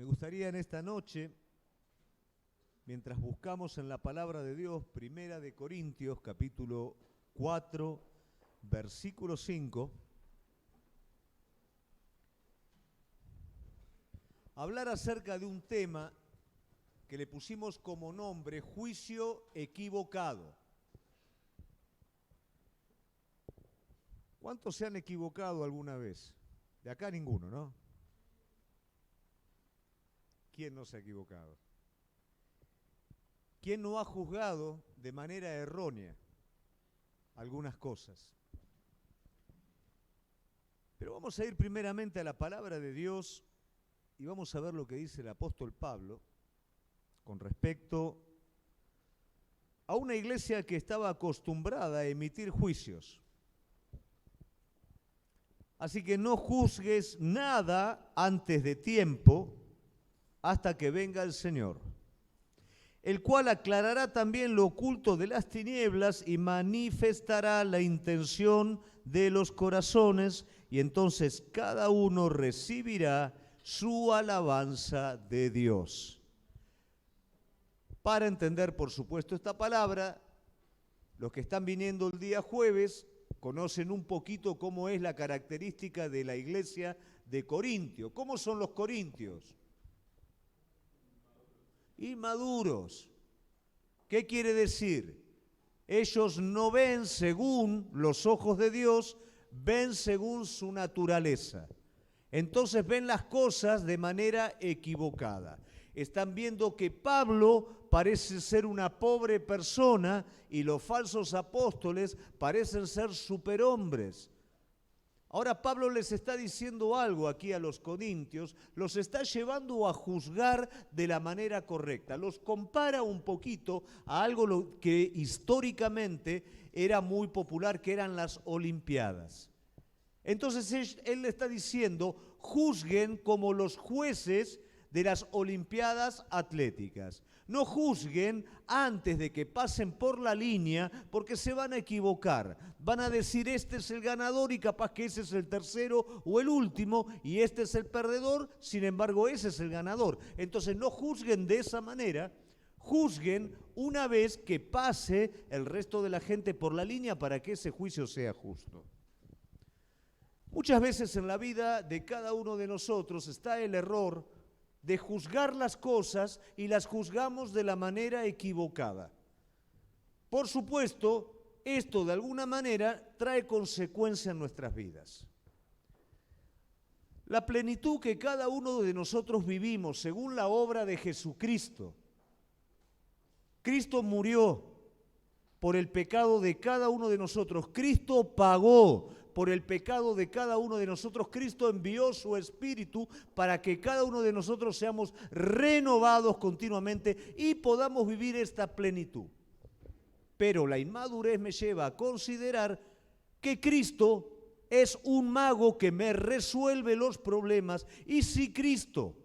Me gustaría en esta noche, mientras buscamos en la palabra de Dios, Primera de Corintios, capítulo 4, versículo 5, hablar acerca de un tema que le pusimos como nombre juicio equivocado. ¿Cuántos se han equivocado alguna vez? De acá ninguno, ¿no? ¿Quién no se ha equivocado? ¿Quién no ha juzgado de manera errónea algunas cosas? Pero vamos a ir primeramente a la palabra de Dios y vamos a ver lo que dice el apóstol Pablo con respecto a una iglesia que estaba acostumbrada a emitir juicios. Así que no juzgues nada antes de tiempo hasta que venga el Señor, el cual aclarará también lo oculto de las tinieblas y manifestará la intención de los corazones, y entonces cada uno recibirá su alabanza de Dios. Para entender, por supuesto, esta palabra, los que están viniendo el día jueves conocen un poquito cómo es la característica de la iglesia de Corintio. ¿Cómo son los corintios? Inmaduros. ¿Qué quiere decir? Ellos no ven según los ojos de Dios, ven según su naturaleza. Entonces ven las cosas de manera equivocada. Están viendo que Pablo parece ser una pobre persona y los falsos apóstoles parecen ser superhombres. Ahora Pablo les está diciendo algo aquí a los corintios, los está llevando a juzgar de la manera correcta. Los compara un poquito a algo que históricamente era muy popular, que eran las Olimpiadas. Entonces él le está diciendo, juzguen como los jueces de las Olimpiadas atléticas. No juzguen antes de que pasen por la línea porque se van a equivocar. Van a decir este es el ganador y capaz que ese es el tercero o el último y este es el perdedor, sin embargo ese es el ganador. Entonces no juzguen de esa manera, juzguen una vez que pase el resto de la gente por la línea para que ese juicio sea justo. Muchas veces en la vida de cada uno de nosotros está el error de juzgar las cosas y las juzgamos de la manera equivocada. Por supuesto, esto de alguna manera trae consecuencias en nuestras vidas. La plenitud que cada uno de nosotros vivimos según la obra de Jesucristo. Cristo murió por el pecado de cada uno de nosotros. Cristo pagó por el pecado de cada uno de nosotros. Cristo envió su Espíritu para que cada uno de nosotros seamos renovados continuamente y podamos vivir esta plenitud. Pero la inmadurez me lleva a considerar que Cristo es un mago que me resuelve los problemas, y si Cristo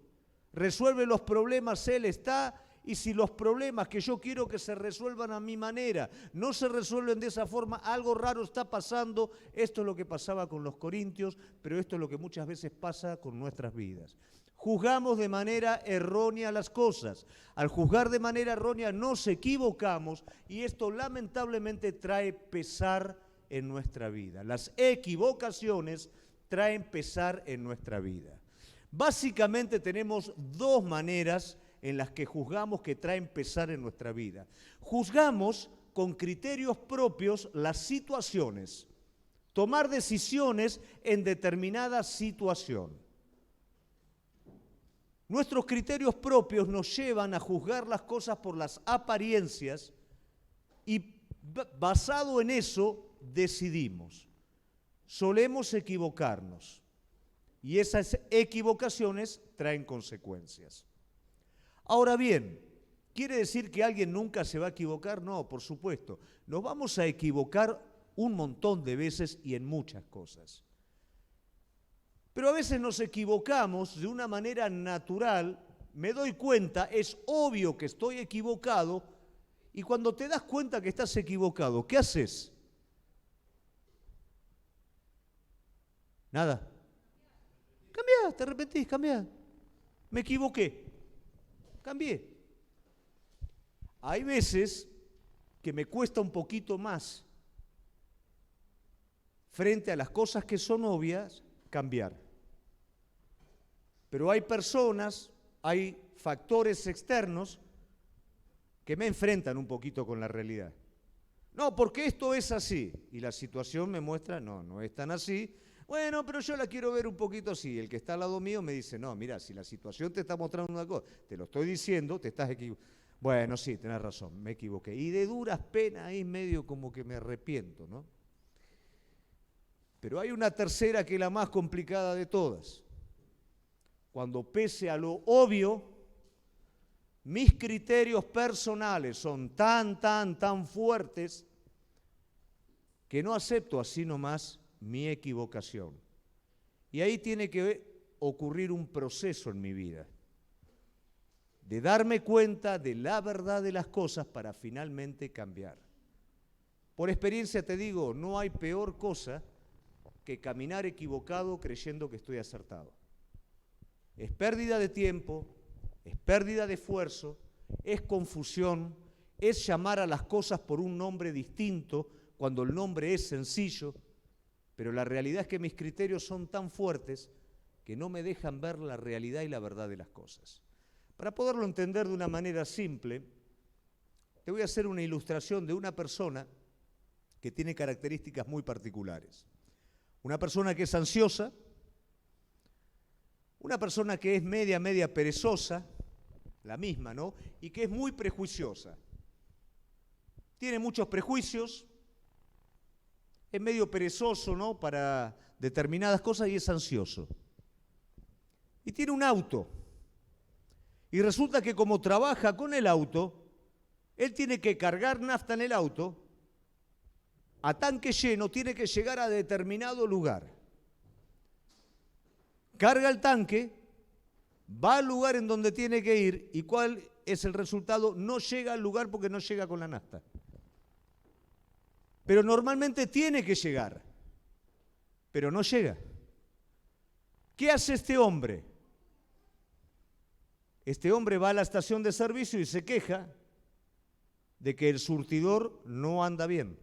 resuelve los problemas, Él está. Y si los problemas que yo quiero que se resuelvan a mi manera no se resuelven de esa forma, algo raro está pasando. Esto es lo que pasaba con los corintios, pero esto es lo que muchas veces pasa con nuestras vidas. Juzgamos de manera errónea las cosas. Al juzgar de manera errónea nos equivocamos y esto lamentablemente trae pesar en nuestra vida. Las equivocaciones traen pesar en nuestra vida. Básicamente tenemos dos maneras en las que juzgamos que traen pesar en nuestra vida. Juzgamos con criterios propios las situaciones, tomar decisiones en determinada situación. Nuestros criterios propios nos llevan a juzgar las cosas por las apariencias y basado en eso decidimos. Solemos equivocarnos y esas equivocaciones traen consecuencias. Ahora bien, ¿quiere decir que alguien nunca se va a equivocar? No, por supuesto. Nos vamos a equivocar un montón de veces y en muchas cosas. Pero a veces nos equivocamos de una manera natural. Me doy cuenta, es obvio que estoy equivocado, y cuando te das cuenta que estás equivocado, ¿qué haces? Nada. Cambiá, te arrepentís, cambiá. Me equivoqué, cambié. Hay veces que me cuesta un poquito más, frente a las cosas que son obvias, cambiar. Pero hay personas, hay factores externos que me enfrentan un poquito con la realidad. No, porque esto es así. Y la situación me muestra, no, no es tan así. Bueno, pero yo la quiero ver un poquito así. El que está al lado mío me dice, no, mira, si la situación te está mostrando una cosa, te lo estoy diciendo, te estás equivocando. Bueno, sí, tenés razón, me equivoqué. Y de duras penas ahí medio como que me arrepiento, ¿no? Pero hay una tercera que es la más complicada de todas. Cuando pese a lo obvio, mis criterios personales son tan fuertes que no acepto así nomás mi equivocación. Y ahí tiene que ocurrir un proceso en mi vida, de darme cuenta de la verdad de las cosas para finalmente cambiar. Por experiencia te digo, no hay peor cosa que caminar equivocado creyendo que estoy acertado. Es pérdida de tiempo, es pérdida de esfuerzo, es confusión, es llamar a las cosas por un nombre distinto cuando el nombre es sencillo, pero la realidad es que mis criterios son tan fuertes que no me dejan ver la realidad y la verdad de las cosas. Para poderlo entender de una manera simple, te voy a hacer una ilustración de una persona que tiene características muy particulares. Una persona que es ansiosa, una persona que es media perezosa, la misma, ¿no? Y que es muy prejuiciosa. Tiene muchos prejuicios, es medio perezoso, ¿no? Para determinadas cosas y es ansioso. Y tiene un auto. Y resulta que como trabaja con el auto, él tiene que cargar nafta en el auto, a tanque lleno, tiene que llegar a determinado lugar. Carga el tanque, va al lugar en donde tiene que ir, ¿y cuál es el resultado? No llega al lugar porque no llega con la nafta. Pero normalmente tiene que llegar, pero no llega. ¿Qué hace este hombre? Este hombre va a la estación de servicio y se queja de que el surtidor no anda bien.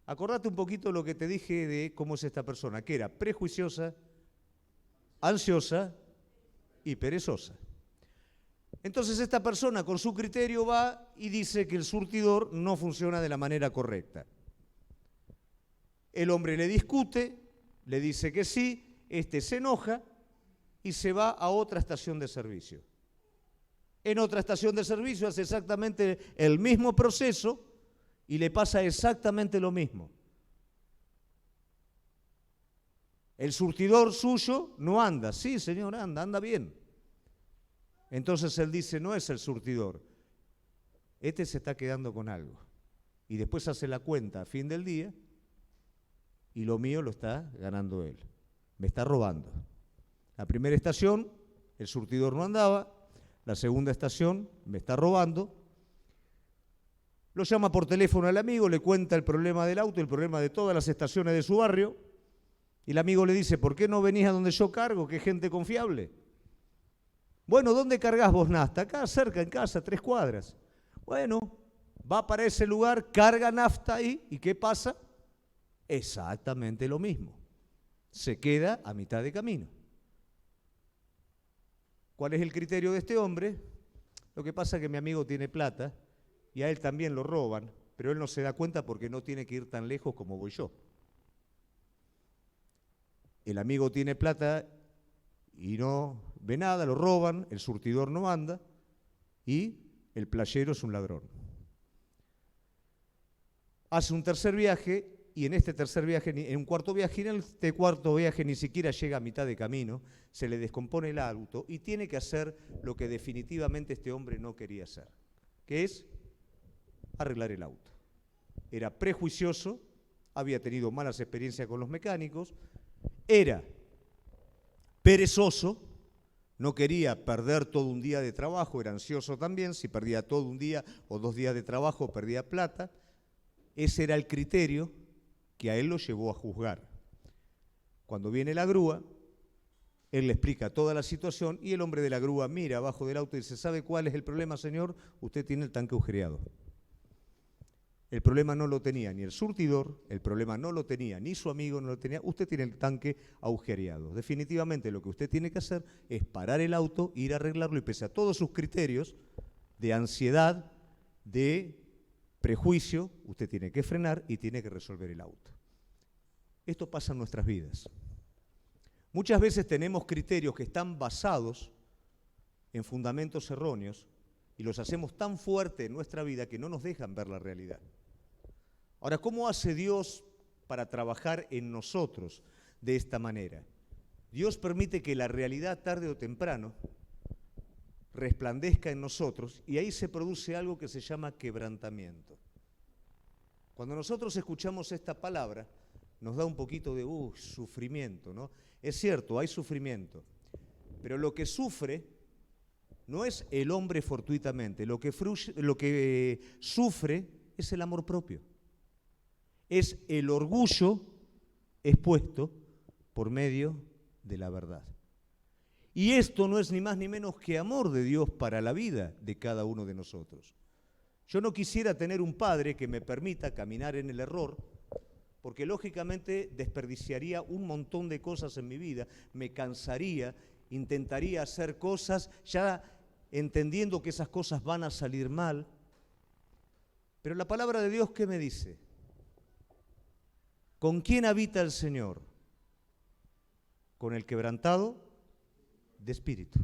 Acordate un poquito lo que te dije de cómo es esta persona, que era prejuiciosa, ansiosa y perezosa. Entonces esta persona con su criterio va y dice que el surtidor no funciona de la manera correcta. El hombre le discute, le dice que sí, este se enoja y se va a otra estación de servicio. En otra estación de servicio hace exactamente el mismo proceso y le pasa exactamente lo mismo. El surtidor suyo no anda. Sí, señor, anda bien. Entonces él dice, no es el surtidor. Este se está quedando con algo. Y después hace la cuenta a fin del día y lo mío lo está ganando él. Me está robando. La primera estación, el surtidor no andaba. La segunda estación, me está robando. Lo llama por teléfono al amigo, le cuenta el problema del auto, el problema de todas las estaciones de su barrio. Y el amigo le dice, ¿por qué no venís a donde yo cargo? Que es gente confiable. Bueno, ¿dónde cargas vos nafta? Acá cerca, en casa, 3 cuadras. Bueno, va para ese lugar, carga nafta ahí, ¿y qué pasa? Exactamente lo mismo. Se queda a mitad de camino. ¿Cuál es el criterio de este hombre? Lo que pasa es que mi amigo tiene plata y a él también lo roban, pero él no se da cuenta porque no tiene que ir tan lejos como voy yo. El amigo tiene plata y no ve nada, lo roban, el surtidor no anda y el playero es un ladrón. Hace un tercer viaje y en este tercer viaje, en un cuarto viaje, y en este cuarto viaje ni siquiera llega a mitad de camino, se le descompone el auto y tiene que hacer lo que definitivamente este hombre no quería hacer, que es arreglar el auto. Era prejuicioso, había tenido malas experiencias con los mecánicos, era perezoso, no quería perder todo un día de trabajo, era ansioso también, si perdía todo un día o 2 días de trabajo perdía plata. Ese era el criterio que a él lo llevó a juzgar. Cuando viene la grúa, Él le explica toda la situación y el hombre de la grúa mira abajo del auto y dice, ¿sabe cuál es el problema, señor? Usted tiene el tanque agujereado. El problema no lo tenía ni el surtidor, el problema no lo tenía ni su amigo, no lo tenía. Usted tiene el tanque agujereado. Definitivamente lo que usted tiene que hacer es parar el auto, ir a arreglarlo y pese a todos sus criterios de ansiedad, de prejuicio, usted tiene que frenar y tiene que resolver el auto. Esto pasa en nuestras vidas. Muchas veces tenemos criterios que están basados en fundamentos erróneos y los hacemos tan fuertes en nuestra vida que no nos dejan ver la realidad. Ahora, ¿cómo hace Dios para trabajar en nosotros de esta manera? Dios permite que la realidad tarde o temprano resplandezca en nosotros y ahí se produce algo que se llama quebrantamiento. Cuando nosotros escuchamos esta palabra, nos da un poquito de sufrimiento, ¿no? Es cierto, hay sufrimiento, pero lo que sufre no es el hombre fortuitamente, lo que sufre es el amor propio. Es el orgullo expuesto por medio de la verdad. Y esto no es ni más ni menos que amor de Dios para la vida de cada uno de nosotros. Yo no quisiera tener un padre que me permita caminar en el error, porque lógicamente desperdiciaría un montón de cosas en mi vida, me cansaría, intentaría hacer cosas ya entendiendo que esas cosas van a salir mal. Pero la palabra de Dios, ¿qué me dice? ¿Con quién habita el Señor? Con el quebrantado de espíritu.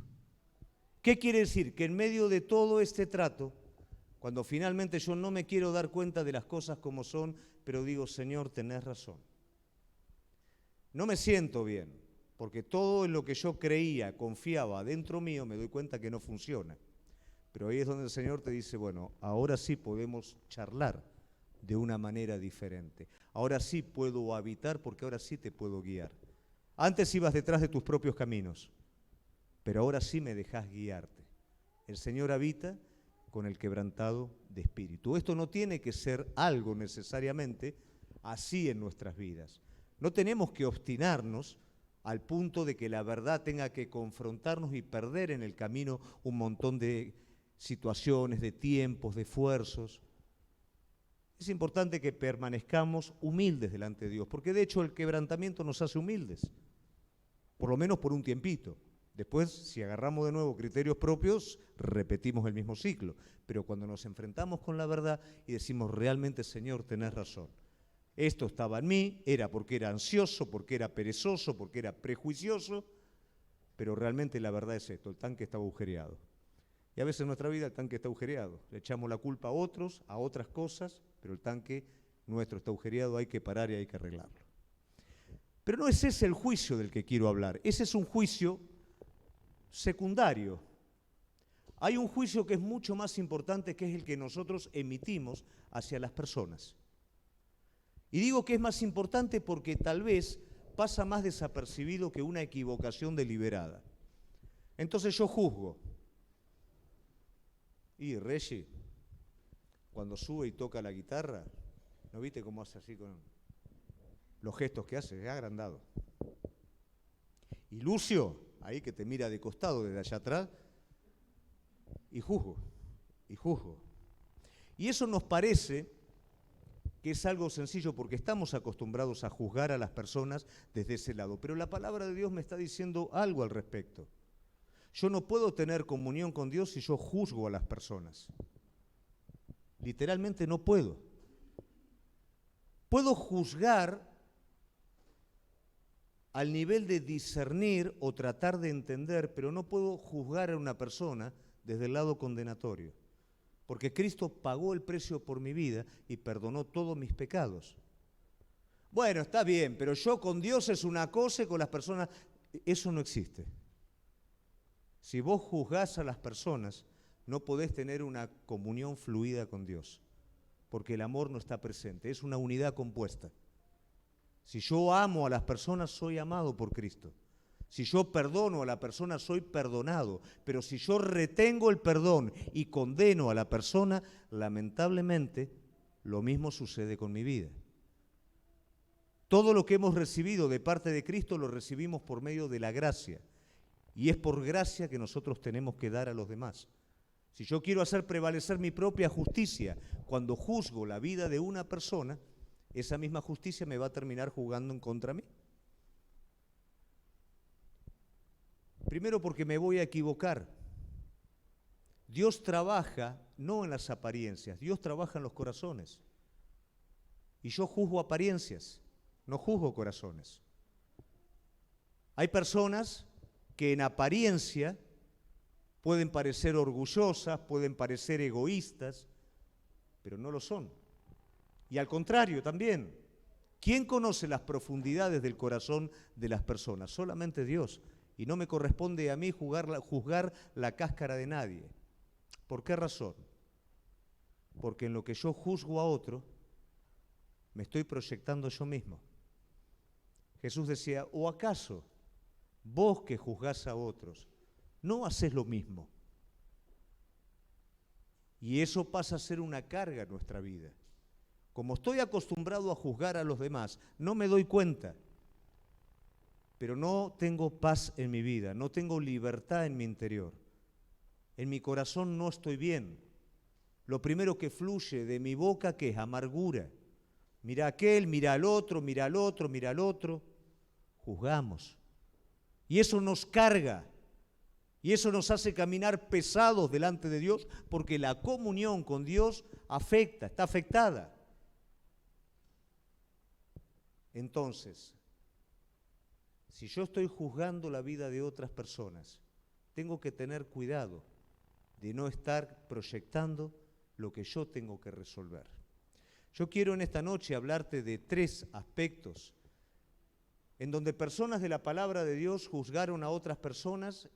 ¿Qué quiere decir? Que en medio de todo este trato, cuando finalmente yo no me quiero dar cuenta de las cosas como son, pero digo, Señor, tenés razón. No me siento bien, porque todo en lo que yo creía, confiaba dentro mío, me doy cuenta que no funciona. Pero ahí es donde el Señor te dice, bueno, ahora sí podemos charlar de una manera diferente. Ahora sí puedo habitar porque ahora sí te puedo guiar. Antes ibas detrás de tus propios caminos, pero ahora sí me dejás guiarte. El Señor habita con el quebrantado de espíritu. Esto no tiene que ser algo necesariamente así en nuestras vidas. No tenemos que obstinarnos al punto de que la verdad tenga que confrontarnos y perder en el camino un montón de situaciones, de tiempos, de esfuerzos. Es importante que permanezcamos humildes delante de Dios, porque de hecho el quebrantamiento nos hace humildes, por lo menos por un tiempito. Después, si agarramos de nuevo criterios propios, repetimos el mismo ciclo. Pero cuando nos enfrentamos con la verdad y decimos realmente, Señor, tenés razón. Esto estaba en mí, era porque era ansioso, porque era perezoso, porque era prejuicioso, pero realmente la verdad es esto, el tanque está agujereado. Y a veces en nuestra vida el tanque está agujereado. Le echamos la culpa a otros, a otras cosas, pero el tanque nuestro está agujereado, hay que parar y hay que arreglarlo. Pero no es ese el juicio del que quiero hablar, ese es un juicio secundario. Hay un juicio que es mucho más importante, que es el que nosotros emitimos hacia las personas. Y digo que es más importante porque tal vez pasa más desapercibido que una equivocación deliberada. Entonces yo juzgo. Y Reggie, cuando sube y toca la guitarra, ¿no viste cómo hace así con los gestos que hace? Es agrandado. Y Lucio, ahí que te mira de costado desde allá atrás, y juzgo, y juzgo. Y eso nos parece que es algo sencillo porque estamos acostumbrados a juzgar a las personas desde ese lado. Pero la palabra de Dios me está diciendo algo al respecto. Yo no puedo tener comunión con Dios si yo juzgo a las personas. Literalmente no puedo. Puedo juzgar al nivel de discernir o tratar de entender, pero no puedo juzgar a una persona desde el lado condenatorio. Porque Cristo pagó el precio por mi vida y perdonó todos mis pecados. Bueno, está bien, pero yo con Dios es una cosa y con las personas, eso no existe. Si vos juzgás a las personas, no podés tener una comunión fluida con Dios, porque el amor no está presente, es una unidad compuesta. Si yo amo a las personas, soy amado por Cristo. Si yo perdono a la persona, soy perdonado. Pero si yo retengo el perdón y condeno a la persona, lamentablemente, lo mismo sucede con mi vida. Todo lo que hemos recibido de parte de Cristo lo recibimos por medio de la gracia. y es por gracia que nosotros tenemos que dar a los demás. Si yo quiero hacer prevalecer mi propia justicia cuando juzgo la vida de una persona, esa misma justicia me va a terminar jugando en contra mí. Primero porque me voy a equivocar. Dios trabaja no en las apariencias, Dios trabaja en los corazones. Y yo juzgo apariencias, no juzgo corazones. Hay personas que en apariencia pueden parecer orgullosas, pueden parecer egoístas, pero no lo son. Y al contrario también, ¿quién conoce las profundidades del corazón de las personas? Solamente Dios. Y no me corresponde a mí juzgar la cáscara de nadie. ¿Por qué razón? Porque en lo que yo juzgo a otro, me estoy proyectando yo mismo. Jesús decía, ¿o acaso vos que juzgás a otros, no haces lo mismo? Y eso pasa a ser una carga en nuestra vida. Como estoy acostumbrado a juzgar a los demás, no me doy cuenta, pero no tengo paz en mi vida, no tengo libertad en mi interior. En mi corazón no estoy bien. Lo primero que fluye de mi boca, ¿qué es? Amargura. Mira a aquel, mira al otro, mira al otro, mira al otro. Juzgamos. Y eso nos carga. Y eso nos hace caminar pesados delante de Dios porque la comunión con Dios afecta, está afectada. Entonces, si yo estoy juzgando la vida de otras personas, tengo que tener cuidado de no estar proyectando lo que yo tengo que resolver. Yo quiero en esta noche hablarte de 3 aspectos en donde personas de la palabra de Dios juzgaron a otras personas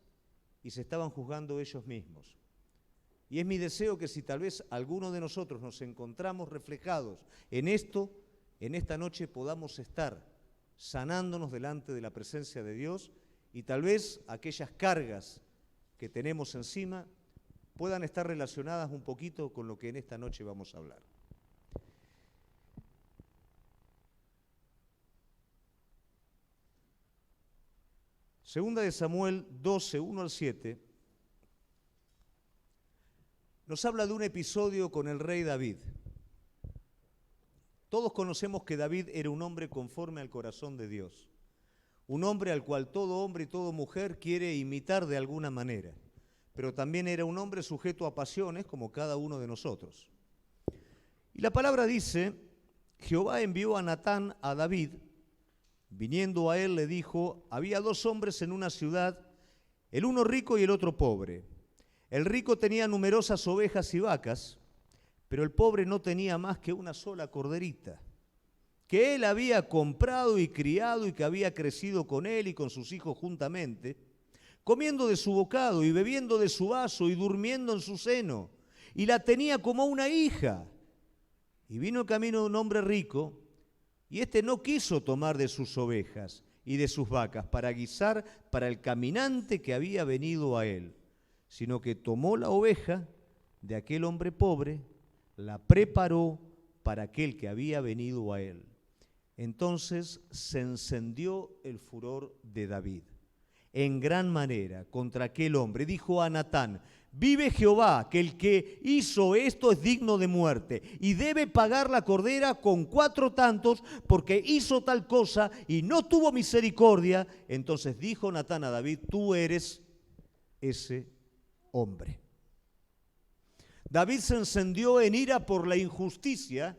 y se estaban juzgando ellos mismos. Y es mi deseo que si tal vez alguno de nosotros nos encontramos reflejados en esto, en esta noche podamos estar sanándonos delante de la presencia de Dios y tal vez aquellas cargas que tenemos encima puedan estar relacionadas un poquito con lo que en esta noche vamos a hablar. Segunda de Samuel 12, 1 al 7, nos habla de un episodio con el rey David. Todos conocemos que David era un hombre conforme al corazón de Dios, un hombre al cual todo hombre y toda mujer quiere imitar de alguna manera, pero también era un hombre sujeto a pasiones como cada uno de nosotros. Y la palabra dice, Jehová envió a Natán a David. Viniendo a él le dijo, había 2 hombres en una ciudad, el uno rico y el otro pobre. El rico tenía numerosas ovejas y vacas, pero el pobre no tenía más que una sola corderita, que él había comprado y criado y que había crecido con él y con sus hijos juntamente, comiendo de su bocado y bebiendo de su vaso y durmiendo en su seno, y la tenía como una hija. Y vino el camino de un hombre rico, y éste no quiso tomar de sus ovejas y de sus vacas para guisar para el caminante que había venido a él, sino que tomó la oveja de aquel hombre pobre, la preparó para aquel que había venido a él. Entonces se encendió el furor de David en gran manera contra aquel hombre. Dijo a Natán, vive Jehová, que el que hizo esto es digno de muerte y debe pagar la cordera con 4 tantos porque hizo tal cosa y no tuvo misericordia. Entonces dijo Natán a David, tú eres ese hombre. David se encendió en ira por la injusticia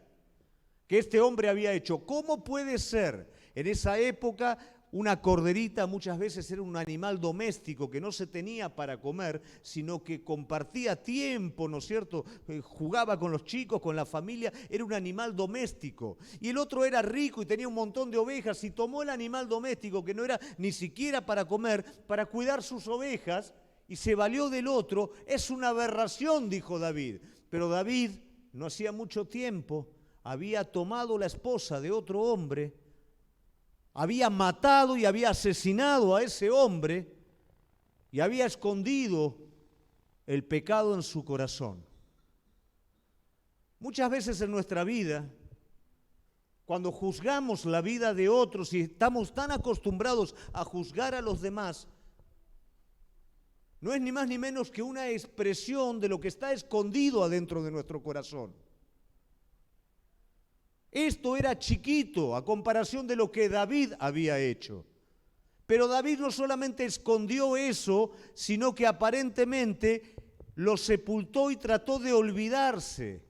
que este hombre había hecho. ¿Cómo puede ser? En esa época una corderita muchas veces era un animal doméstico que no se tenía para comer, sino que compartía tiempo, ¿no es cierto? Jugaba con los chicos, con la familia, era un animal doméstico. Y el otro era rico y tenía un montón de ovejas y tomó el animal doméstico que no era ni siquiera para comer, para cuidar sus ovejas y se valió del otro. Es una aberración, dijo David. Pero David, no hacía mucho tiempo, había tomado la esposa de otro hombre, había matado y había asesinado a ese hombre y había escondido el pecado en su corazón. Muchas veces en nuestra vida, cuando juzgamos la vida de otros y estamos tan acostumbrados a juzgar a los demás, no es ni más ni menos que una expresión de lo que está escondido adentro de nuestro corazón. Esto era chiquito a comparación de lo que David había hecho. Pero David no solamente escondió eso, sino que aparentemente lo sepultó y trató de olvidarse.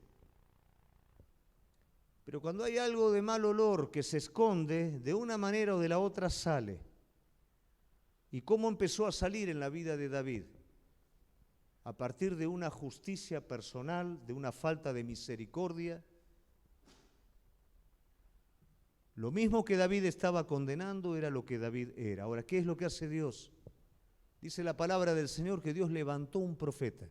Pero cuando hay algo de mal olor que se esconde, de una manera o de la otra sale. ¿Y cómo empezó a salir en la vida de David? A partir de una justicia personal, de una falta de misericordia. Lo mismo que David estaba condenando era lo que David era. Ahora, ¿qué es lo que hace Dios? Dice la palabra del Señor que Dios levantó un profeta.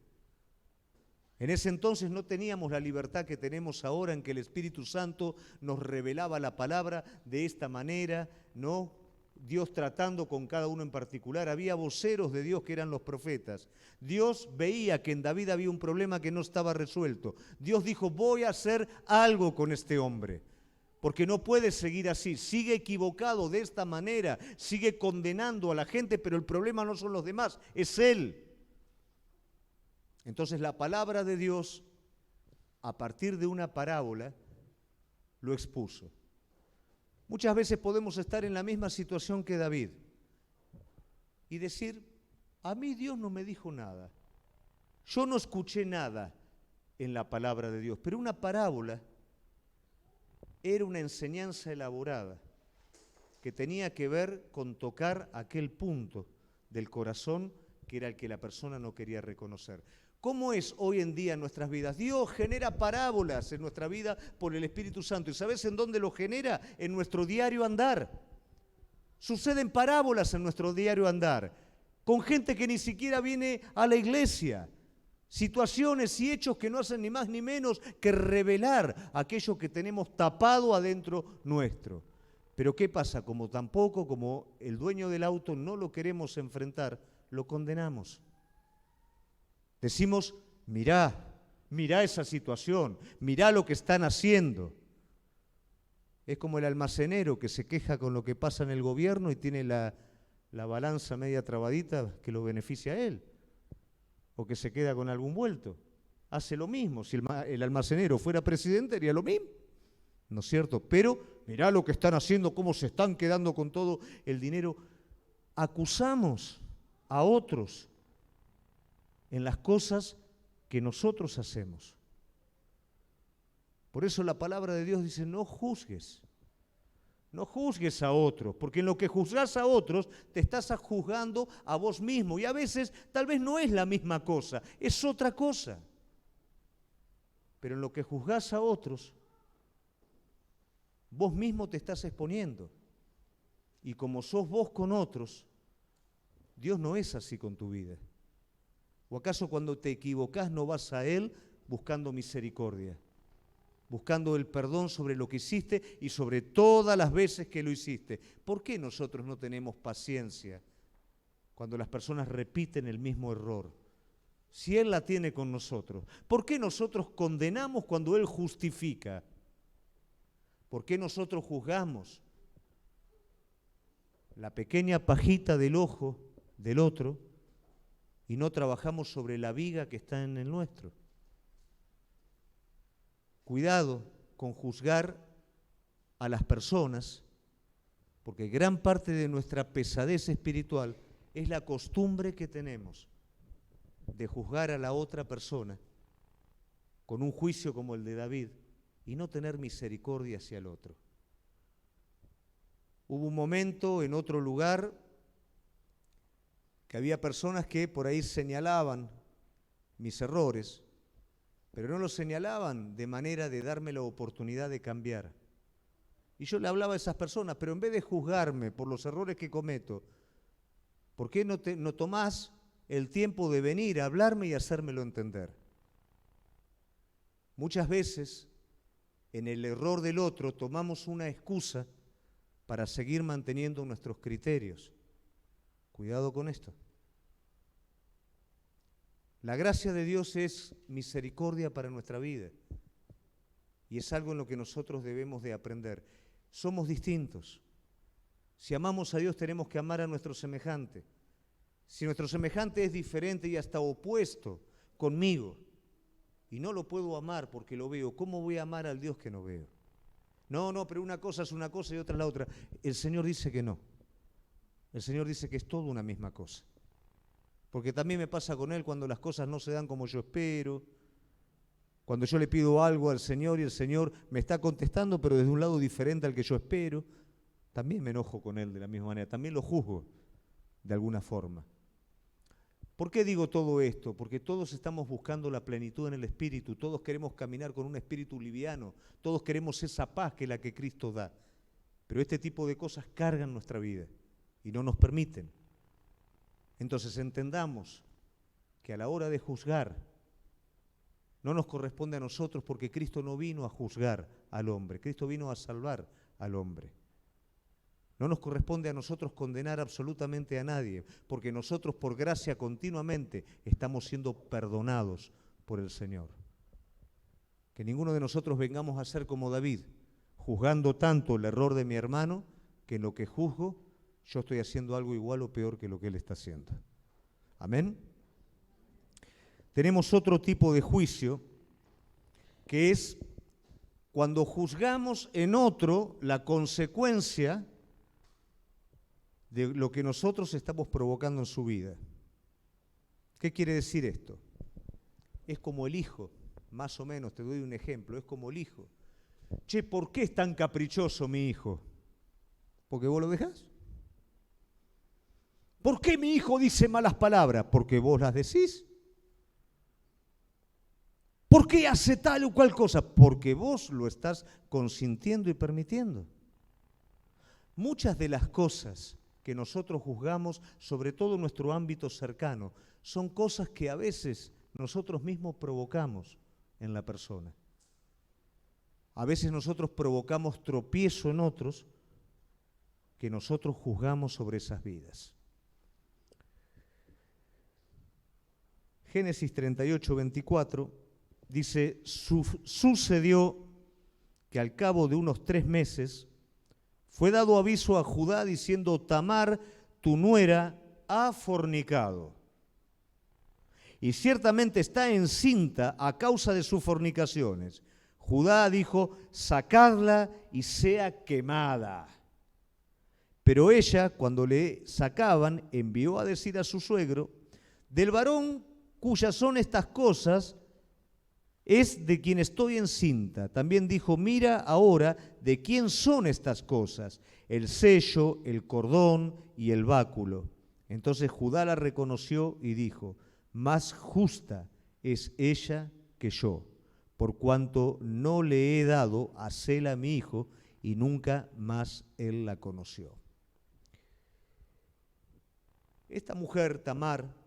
En ese entonces no teníamos la libertad que tenemos ahora en que el Espíritu Santo nos revelaba la palabra de esta manera, ¿no? Dios tratando con cada uno en particular. Había voceros de Dios que eran los profetas. Dios veía que en David había un problema que no estaba resuelto. Dios dijo, voy a hacer algo con este hombre. Porque no puede seguir así, sigue equivocado de esta manera, sigue condenando a la gente, pero el problema no son los demás, es él. Entonces la palabra de Dios, a partir de una parábola, lo expuso. Muchas veces podemos estar en la misma situación que David y decir, a mí Dios no me dijo nada, yo no escuché nada en la palabra de Dios, pero una parábola era una enseñanza elaborada que tenía que ver con tocar aquel punto del corazón que era el que la persona no quería reconocer. ¿Cómo es hoy en día en nuestras vidas? Dios genera parábolas en nuestra vida por el Espíritu Santo. ¿Y sabes en dónde lo genera? En nuestro diario andar. Suceden parábolas en nuestro diario andar, con gente que ni siquiera viene a la iglesia. Situaciones y hechos que no hacen ni más ni menos que revelar aquello que tenemos tapado adentro nuestro. Pero ¿qué pasa? Como tampoco, como el dueño del auto no lo queremos enfrentar, lo condenamos. Decimos, mirá esa situación, mirá lo que están haciendo. Es como el almacenero que se queja con lo que pasa en el gobierno y tiene la balanza media trabadita que lo beneficia a él. O que se queda con algún vuelto. Hace lo mismo. Si el almacenero fuera presidente, haría lo mismo. ¿No es cierto? Pero mirá lo que están haciendo, cómo se están quedando con todo el dinero. Acusamos a otros en las cosas que nosotros hacemos. Por eso la palabra de Dios dice, no juzgues. No juzgues a otros, porque en lo que juzgas a otros te estás juzgando a vos mismo. Y a veces tal vez no es la misma cosa, es otra cosa. Pero en lo que juzgas a otros, vos mismo te estás exponiendo. Y como sos vos con otros, Dios no es así con tu vida. ¿O acaso cuando te equivocás no vas a Él buscando misericordia? Buscando el perdón sobre lo que hiciste y sobre todas las veces que lo hiciste. ¿Por qué nosotros no tenemos paciencia cuando las personas repiten el mismo error? Si Él la tiene con nosotros, ¿por qué nosotros condenamos cuando Él justifica? ¿Por qué nosotros juzgamos la pequeña pajita del ojo del otro y no trabajamos sobre la viga que está en el nuestro? Cuidado con juzgar a las personas, porque gran parte de nuestra pesadez espiritual es la costumbre que tenemos de juzgar a la otra persona con un juicio como el de David y no tener misericordia hacia el otro. Hubo un momento en otro lugar que había personas que por ahí señalaban mis errores, pero no lo señalaban de manera de darme la oportunidad de cambiar. Y yo le hablaba a esas personas, pero en vez de juzgarme por los errores que cometo, ¿por qué no tomás el tiempo de venir a hablarme y hacérmelo entender? Muchas veces, en el error del otro, tomamos una excusa para seguir manteniendo nuestros criterios. Cuidado con esto. La gracia de Dios es misericordia para nuestra vida y es algo en lo que nosotros debemos de aprender. Somos distintos. Si amamos a Dios tenemos que amar a nuestro semejante. Si nuestro semejante es diferente y hasta opuesto conmigo, y no lo puedo amar porque lo veo, ¿cómo voy a amar al Dios que no veo? No, pero una cosa es una cosa y otra es la otra. El Señor dice que no. El Señor dice que es todo una misma cosa. Porque también me pasa con Él cuando las cosas no se dan como yo espero, cuando yo le pido algo al Señor y el Señor me está contestando, pero desde un lado diferente al que yo espero, también me enojo con Él de la misma manera, también lo juzgo de alguna forma. ¿Por qué digo todo esto? Porque todos estamos buscando la plenitud en el Espíritu, todos queremos caminar con un espíritu liviano, todos queremos esa paz que es la que Cristo da. Pero este tipo de cosas cargan nuestra vida y no nos permiten. Entonces entendamos que a la hora de juzgar no nos corresponde a nosotros porque Cristo no vino a juzgar al hombre, Cristo vino a salvar al hombre. No nos corresponde a nosotros condenar absolutamente a nadie, porque nosotros por gracia continuamente estamos siendo perdonados por el Señor. Que ninguno de nosotros vengamos a ser como David, juzgando tanto el error de mi hermano, que en lo que juzgo yo estoy haciendo algo igual o peor que lo que él está haciendo. Amén. Tenemos otro tipo de juicio, que es cuando juzgamos en otro la consecuencia de lo que nosotros estamos provocando en su vida. ¿Qué quiere decir esto? Es como el hijo, más o menos, te doy un ejemplo, es como el hijo. Che, ¿por qué es tan caprichoso mi hijo? ¿Porque vos lo dejás? ¿Por qué mi hijo dice malas palabras? ¿Porque vos las decís? ¿Por qué hace tal o cual cosa? Porque vos lo estás consintiendo y permitiendo. Muchas de las cosas que nosotros juzgamos, sobre todo en nuestro ámbito cercano, son cosas que a veces nosotros mismos provocamos en la persona. A veces nosotros provocamos tropiezo en otros que nosotros juzgamos sobre esas vidas. Génesis 38, 24 dice, sucedió que al cabo de unos 3 meses fue dado aviso a Judá diciendo, Tamar, tu nuera, ha fornicado. Y ciertamente está encinta a causa de sus fornicaciones. Judá dijo, sacadla y sea quemada. Pero ella, cuando le sacaban, envió a decir a su suegro, del varón cuyas son estas cosas, es de quien estoy encinta. También dijo, mira ahora de quién son estas cosas, el sello, el cordón y el báculo. Entonces Judá la reconoció y dijo, más justa es ella que yo, por cuanto no le he dado a Sela mi hijo, y nunca más él la conoció. Esta mujer, Tamar,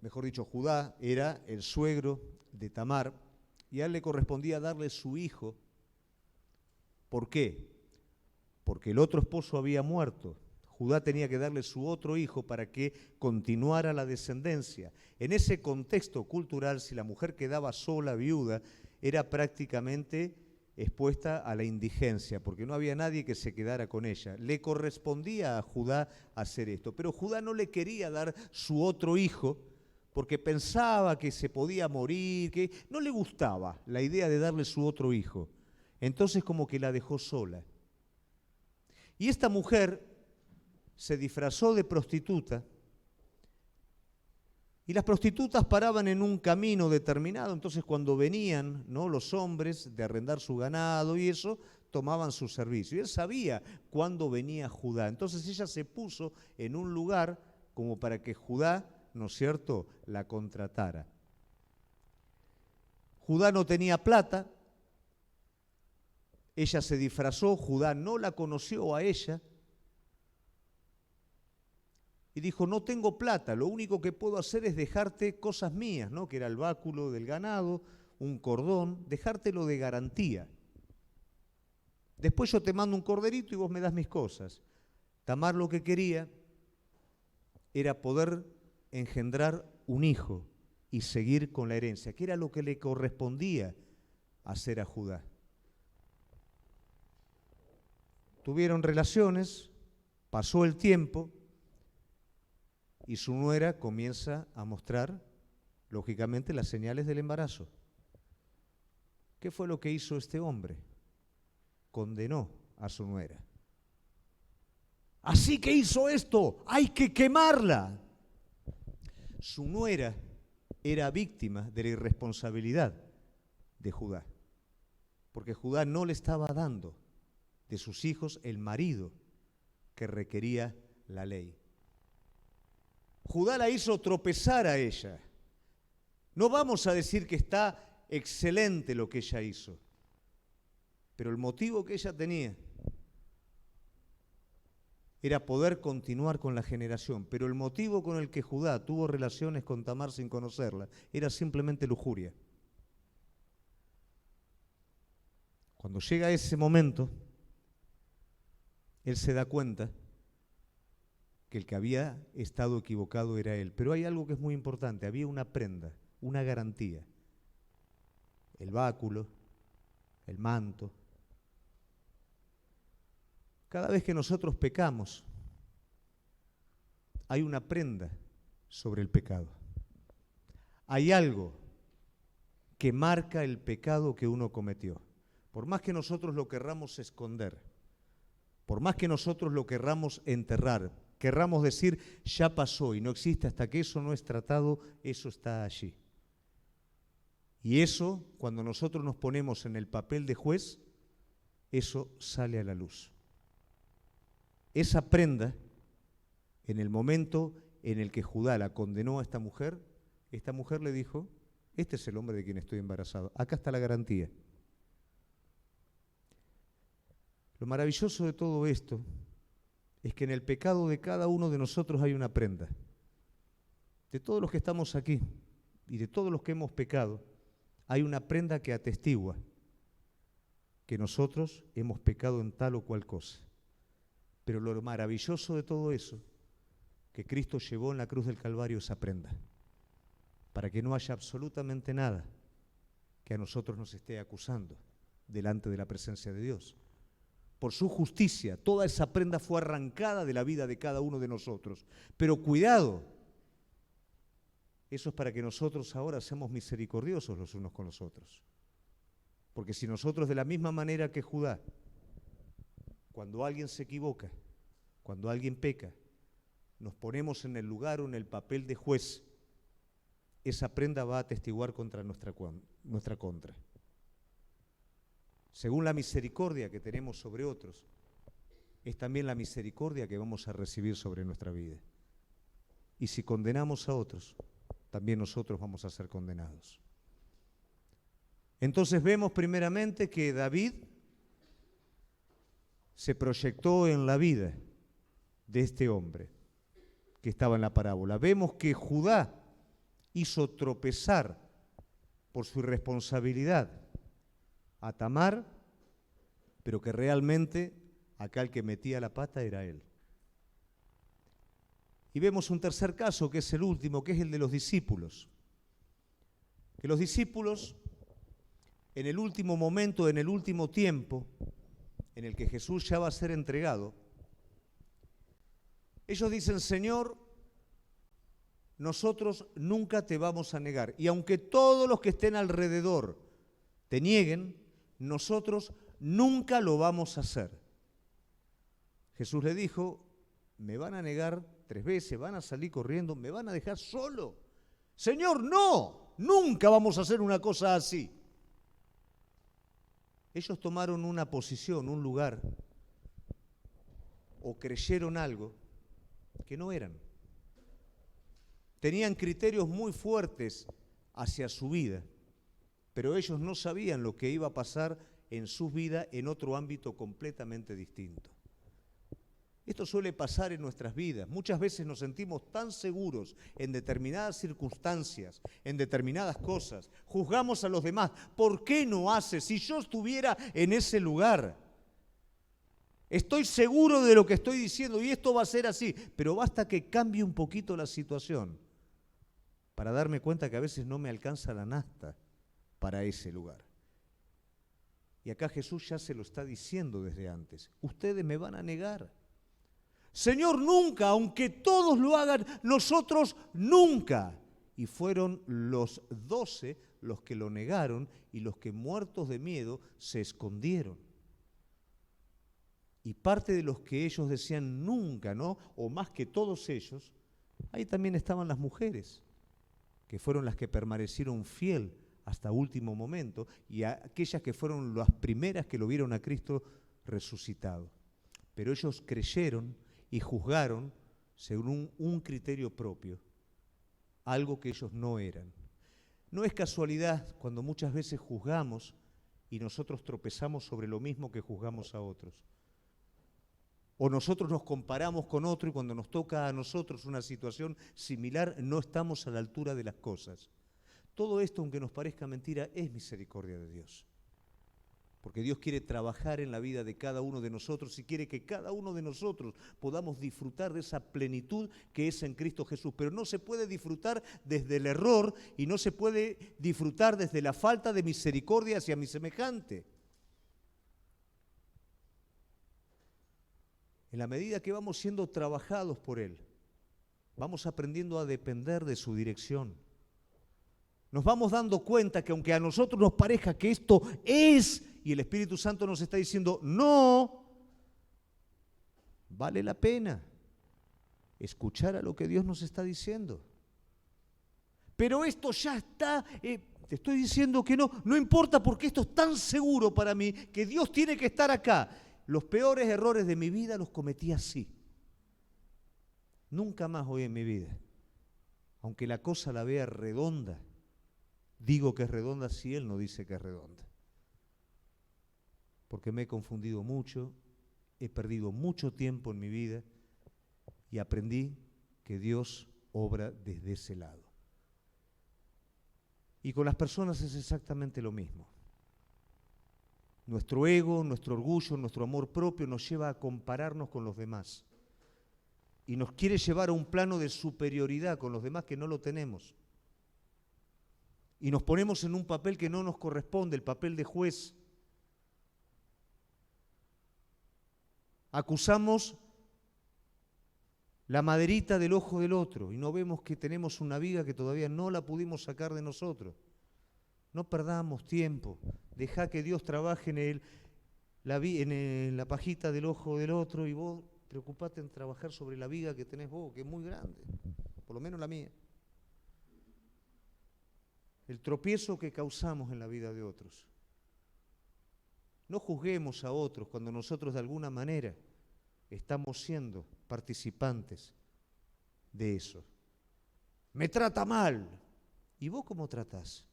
mejor dicho, Judá, era el suegro de Tamar, y a él le correspondía darle su hijo. ¿Por qué? Porque el otro esposo había muerto. Judá tenía que darle su otro hijo para que continuara la descendencia. En ese contexto cultural, si la mujer quedaba sola, viuda, era prácticamente expuesta a la indigencia, porque no había nadie que se quedara con ella. Le correspondía a Judá hacer esto, pero Judá no le quería dar su otro hijo, porque pensaba que se podía morir, que no le gustaba la idea de darle su otro hijo. Entonces como que la dejó sola. Y esta mujer se disfrazó de prostituta, y las prostitutas paraban en un camino determinado, entonces cuando venían, ¿no?, los hombres de arrendar su ganado y eso, tomaban su servicio. Y él sabía cuándo venía Judá. Entonces ella se puso en un lugar como para que Judá, ¿no es cierto?, la contratara. Judá no tenía plata, ella se disfrazó, Judá no la conoció a ella, y dijo, no tengo plata, lo único que puedo hacer es dejarte cosas mías, ¿no?, que era el báculo del ganado, un cordón, dejártelo de garantía. Después yo te mando un corderito y vos me das mis cosas. Tamar lo que quería era poder engendrar un hijo y seguir con la herencia, que era lo que le correspondía hacer a Judá. Tuvieron relaciones, pasó el tiempo, y su nuera comienza a mostrar, lógicamente, las señales del embarazo. ¿Qué fue lo que hizo este hombre? Condenó a su nuera. Así que hizo esto, hay que quemarla. Su nuera era víctima de la irresponsabilidad de Judá, porque Judá no le estaba dando de sus hijos el marido que requería la ley. Judá la hizo tropezar a ella. No vamos a decir que está excelente lo que ella hizo, pero el motivo que ella tenía era poder continuar con la generación, pero el motivo con el que Judá tuvo relaciones con Tamar sin conocerla era simplemente lujuria. Cuando llega ese momento, él se da cuenta que el que había estado equivocado era él. Pero hay algo que es muy importante, había una prenda, una garantía. El báculo, el manto. Cada vez que nosotros pecamos, hay una prenda sobre el pecado. Hay algo que marca el pecado que uno cometió. Por más que nosotros lo querramos esconder, por más que nosotros lo querramos enterrar, querramos decir, ya pasó y no existe hasta que eso no es tratado, eso está allí. Y eso, cuando nosotros nos ponemos en el papel de juez, eso sale a la luz. Esa prenda, en el momento en el que Judá la condenó a esta mujer le dijo, este es el hombre de quien estoy embarazado, acá está la garantía. Lo maravilloso de todo esto es que en el pecado de cada uno de nosotros hay una prenda. De todos los que estamos aquí y de todos los que hemos pecado, hay una prenda que atestigua que nosotros hemos pecado en tal o cual cosa. Pero lo maravilloso de todo eso, que Cristo llevó en la cruz del Calvario esa prenda, para que no haya absolutamente nada que a nosotros nos esté acusando delante de la presencia de Dios. Por su justicia, toda esa prenda fue arrancada de la vida de cada uno de nosotros. Pero cuidado, eso es para que nosotros ahora seamos misericordiosos los unos con los otros. Porque si nosotros de la misma manera que Judá, cuando alguien se equivoca, cuando alguien peca, nos ponemos en el lugar o en el papel de juez, esa prenda va a atestiguar contra nuestra contra. Según la misericordia que tenemos sobre otros, es también la misericordia que vamos a recibir sobre nuestra vida. Y si condenamos a otros, también nosotros vamos a ser condenados. Entonces vemos primeramente que David se proyectó en la vida de este hombre que estaba en la parábola. Vemos que Judá hizo tropezar por su irresponsabilidad a Tamar, pero que realmente acá el que metía la pata era él. Y vemos un tercer caso, que es el último, que es el de los discípulos. Que los discípulos, en el último momento, en el último tiempo, en el que Jesús ya va a ser entregado, ellos dicen, Señor, nosotros nunca te vamos a negar. Y aunque todos los que estén alrededor te nieguen, nosotros nunca lo vamos a hacer. Jesús le dijo, me van a negar 3 veces, van a salir corriendo, me van a dejar solo. Señor, no, nunca vamos a hacer una cosa así. Ellos tomaron una posición, un lugar, o creyeron algo que no eran. Tenían criterios muy fuertes hacia su vida, pero ellos no sabían lo que iba a pasar en su vida en otro ámbito completamente distinto. Esto suele pasar en nuestras vidas. Muchas veces nos sentimos tan seguros en determinadas circunstancias, en determinadas cosas. Juzgamos a los demás. ¿Por qué no hace? Si yo estuviera en ese lugar. Estoy seguro de lo que estoy diciendo y esto va a ser así. Pero basta que cambie un poquito la situación para darme cuenta que a veces no me alcanza la nafta para ese lugar. Y acá Jesús ya se lo está diciendo desde antes. Ustedes me van a negar. Señor, nunca, aunque todos lo hagan, nosotros nunca. Y fueron los 12 los que lo negaron y los que muertos de miedo se escondieron. Y parte de los que ellos decían nunca, ¿no? O más que todos ellos, ahí también estaban las mujeres, que fueron las que permanecieron fiel hasta último momento, y aquellas que fueron las primeras que lo vieron a Cristo resucitado. Pero ellos creyeron y juzgaron según un criterio propio, algo que ellos no eran. No es casualidad cuando muchas veces juzgamos y nosotros tropezamos sobre lo mismo que juzgamos a otros. O nosotros nos comparamos con otro y cuando nos toca a nosotros una situación similar no estamos a la altura de las cosas. Todo esto, aunque nos parezca mentira, es misericordia de Dios. Porque Dios quiere trabajar en la vida de cada uno de nosotros y quiere que cada uno de nosotros podamos disfrutar de esa plenitud que es en Cristo Jesús. Pero no se puede disfrutar desde el error y no se puede disfrutar desde la falta de misericordia hacia mi semejante. En la medida que vamos siendo trabajados por Él, vamos aprendiendo a depender de su dirección. Nos vamos dando cuenta que aunque a nosotros nos parezca que esto es, y el Espíritu Santo nos está diciendo, no, vale la pena escuchar a lo que Dios nos está diciendo. Pero esto ya está, te estoy diciendo que no, no importa porque esto es tan seguro para mí que Dios tiene que estar acá. Los peores errores de mi vida los cometí así. Nunca más hoy en mi vida, aunque la cosa la vea redonda, digo que es redonda si Él no dice que es redonda. Porque me he confundido mucho, he perdido mucho tiempo en mi vida y aprendí que Dios obra desde ese lado. Y con las personas es exactamente lo mismo. Nuestro ego, nuestro orgullo, nuestro amor propio nos lleva a compararnos con los demás. Y nos quiere llevar a un plano de superioridad con los demás que no lo tenemos. Y nos ponemos en un papel que no nos corresponde, el papel de juez. Acusamos la maderita del ojo del otro y no vemos que tenemos una viga que todavía no la pudimos sacar de nosotros. No perdamos tiempo, deja que Dios trabaje en la pajita del ojo del otro y vos preocupate en trabajar sobre la viga que tenés vos, que es muy grande, por lo menos la mía. El tropiezo que causamos en la vida de otros. No juzguemos a otros cuando nosotros de alguna manera estamos siendo participantes de eso. Me trata mal. ¿Y vos cómo tratás?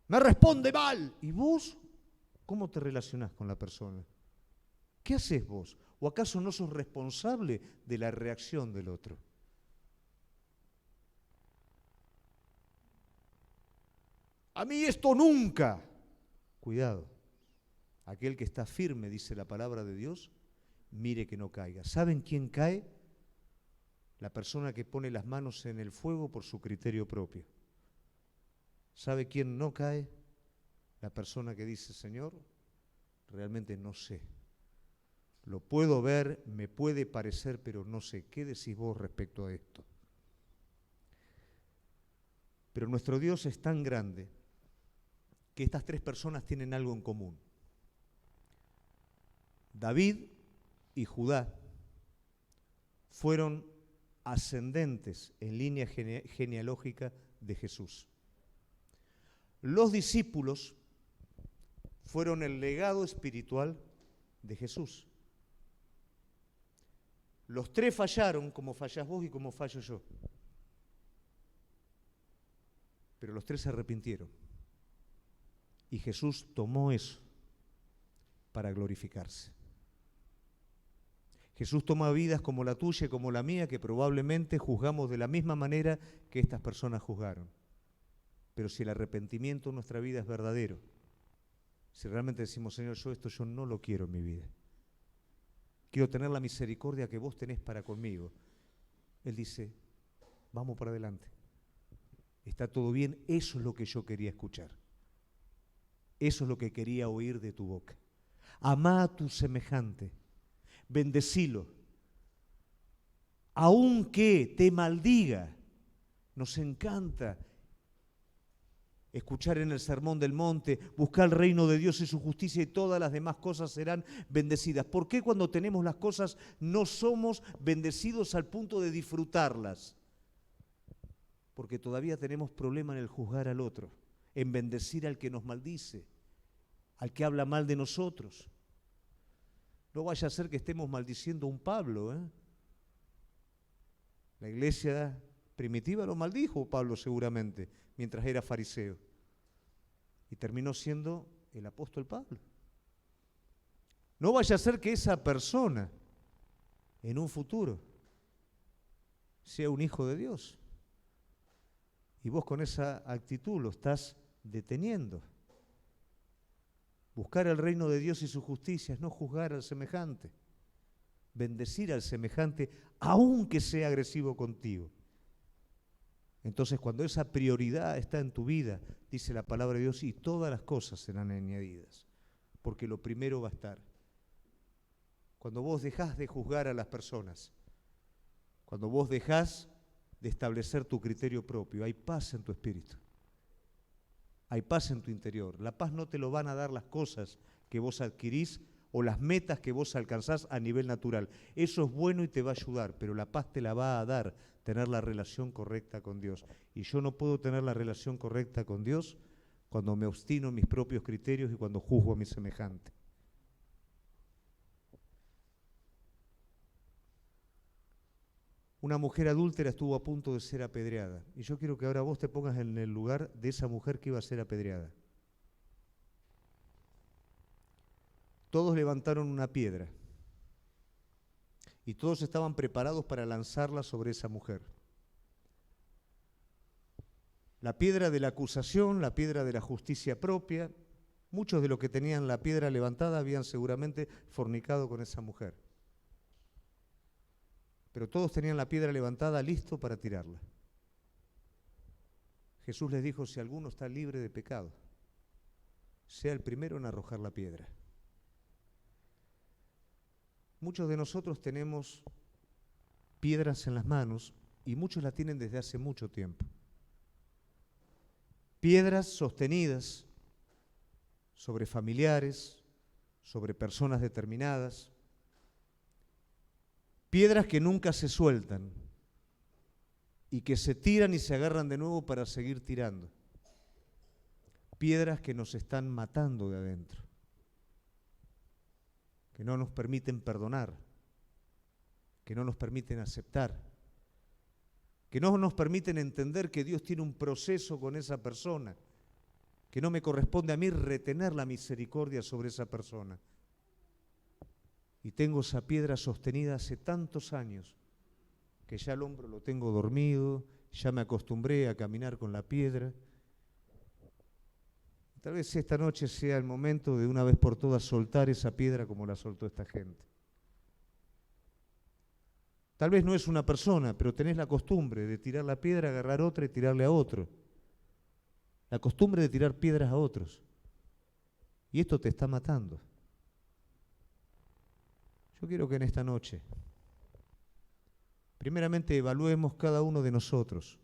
Me responde mal. ¿Y vos cómo te relacionás con la persona? ¿Qué haces vos? ¿O acaso no sos responsable de la reacción del otro? A mí esto nunca. Cuidado, aquel que está firme, dice la palabra de Dios, mire que no caiga. ¿Saben quién cae? La persona que pone las manos en el fuego por su criterio propio. ¿Sabe quién no cae? La persona que dice, Señor, realmente no sé. Lo puedo ver, me puede parecer, pero no sé. ¿Qué decís vos respecto a esto? Pero nuestro Dios es tan grande que estas tres personas tienen algo en común. David y Judá fueron ascendentes en línea genealógica de Jesús. Los discípulos fueron el legado espiritual de Jesús. Los tres fallaron como fallás vos y como fallo yo. Pero los tres se arrepintieron. Y Jesús tomó eso para glorificarse. Jesús toma vidas como la tuya y como la mía, que probablemente juzgamos de la misma manera que estas personas juzgaron. Pero si el arrepentimiento en nuestra vida es verdadero, si realmente decimos, Señor, yo no lo quiero en mi vida. Quiero tener la misericordia que vos tenés para conmigo. Él dice, vamos para adelante. Está todo bien, eso es lo que yo quería escuchar. Eso es lo que quería oír de tu boca. Amá a tu semejante. bendecilo. Aunque te maldiga, nos encanta escuchar en el Sermón del Monte, buscar el reino de Dios y su justicia y todas las demás cosas serán bendecidas. ¿Por qué cuando tenemos las cosas no somos bendecidos al punto de disfrutarlas? Porque todavía tenemos problema en el juzgar al otro, en bendecir al que nos maldice, al que habla mal de nosotros. No vaya a ser que estemos maldiciendo a un Pablo, ¿eh? La iglesia primitiva lo maldijo Pablo seguramente, mientras era fariseo. Y terminó siendo el apóstol Pablo. No vaya a ser que esa persona, en un futuro, sea un hijo de Dios. Y vos con esa actitud lo estás deteniendo. Buscar el reino de Dios y su justicia es no juzgar al semejante. Bendecir al semejante, aunque sea agresivo contigo. Entonces, cuando esa prioridad está en tu vida, dice la palabra de Dios, y todas las cosas serán añadidas, porque lo primero va a estar. Cuando vos dejás de juzgar a las personas, cuando vos dejás de establecer tu criterio propio, hay paz en tu espíritu, hay paz en tu interior. La paz no te lo van a dar las cosas que vos adquirís o las metas que vos alcanzás a nivel natural. Eso es bueno y te va a ayudar, pero la paz te la va a dar tener la relación correcta con Dios. Y yo no puedo tener la relación correcta con Dios cuando me obstino en mis propios criterios y cuando juzgo a mi semejante. Una mujer adúltera estuvo a punto de ser apedreada. Y yo quiero que ahora vos te pongas en el lugar de esa mujer que iba a ser apedreada. Todos levantaron una piedra y todos estaban preparados para lanzarla sobre esa mujer. La piedra de la acusación, la piedra de la justicia propia. Muchos de los que tenían la piedra levantada habían seguramente fornicado con esa mujer. Pero todos tenían la piedra levantada, listo para tirarla. Jesús les dijo, si alguno está libre de pecado, sea el primero en arrojar la piedra. Muchos de nosotros tenemos piedras en las manos y muchos la tienen desde hace mucho tiempo. Piedras sostenidas sobre familiares, sobre personas determinadas. Piedras que nunca se sueltan y que se tiran y se agarran de nuevo para seguir tirando. Piedras que nos están matando de adentro, que no nos permiten perdonar, que no nos permiten aceptar, que no nos permiten entender que Dios tiene un proceso con esa persona, que no me corresponde a mí retener la misericordia sobre esa persona. Y tengo esa piedra sostenida hace tantos años que ya el hombro lo tengo dormido, ya me acostumbré a caminar con la piedra. Tal vez esta noche sea el momento de una vez por todas soltar esa piedra como la soltó esta gente. Tal vez no es una persona, pero tenés la costumbre de tirar la piedra, agarrar otra y tirarle a otro. La costumbre de tirar piedras a otros. Y esto te está matando. Yo quiero que en esta noche, primeramente evaluemos cada uno de nosotros,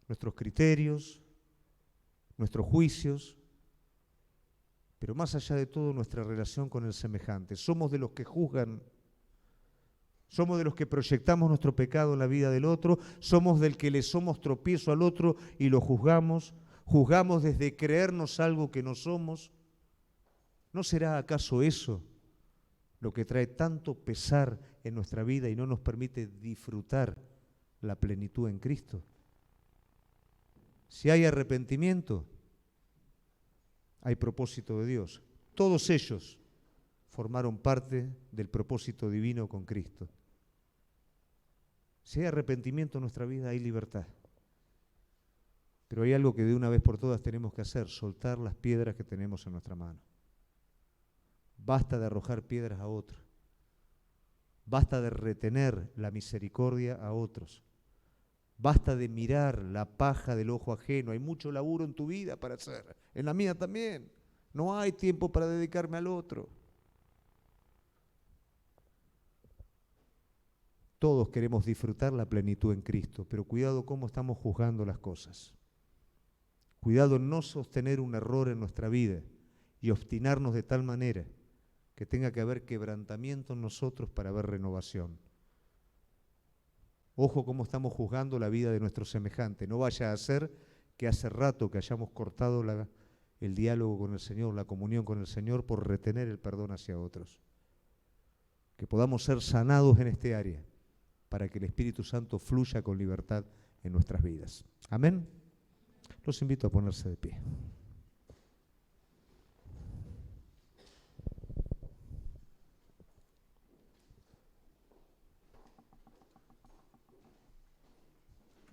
nuestros criterios, nuestros juicios, pero más allá de todo nuestra relación con el semejante. Somos de los que juzgan, somos de los que proyectamos nuestro pecado en la vida del otro, somos del que le somos tropiezo al otro y lo juzgamos, juzgamos desde creernos algo que no somos. ¿No será acaso eso lo que trae tanto pesar en nuestra vida y no nos permite disfrutar la plenitud en Cristo? Si hay arrepentimiento, hay propósito de Dios. Todos ellos formaron parte del propósito divino con Cristo. Si hay arrepentimiento en nuestra vida, hay libertad. Pero hay algo que de una vez por todas tenemos que hacer, soltar las piedras que tenemos en nuestra mano. Basta de arrojar piedras a otros. Basta de retener la misericordia a otros. Basta de mirar la paja del ojo ajeno. Hay mucho laburo en tu vida para hacer. En la mía también. No hay tiempo para dedicarme al otro. Todos queremos disfrutar la plenitud en Cristo, pero cuidado cómo estamos juzgando las cosas. Cuidado en no sostener un error en nuestra vida y obstinarnos de tal manera que tenga que haber quebrantamiento en nosotros para haber renovación. Ojo cómo estamos juzgando la vida de nuestro semejante. No vaya a ser que hace rato que hayamos cortado el diálogo con el Señor, la comunión con el Señor, por retener el perdón hacia otros. Que podamos ser sanados en este área para que el Espíritu Santo fluya con libertad en nuestras vidas. Amén. Los invito a ponerse de pie.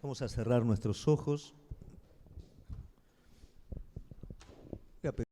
Vamos a cerrar nuestros ojos.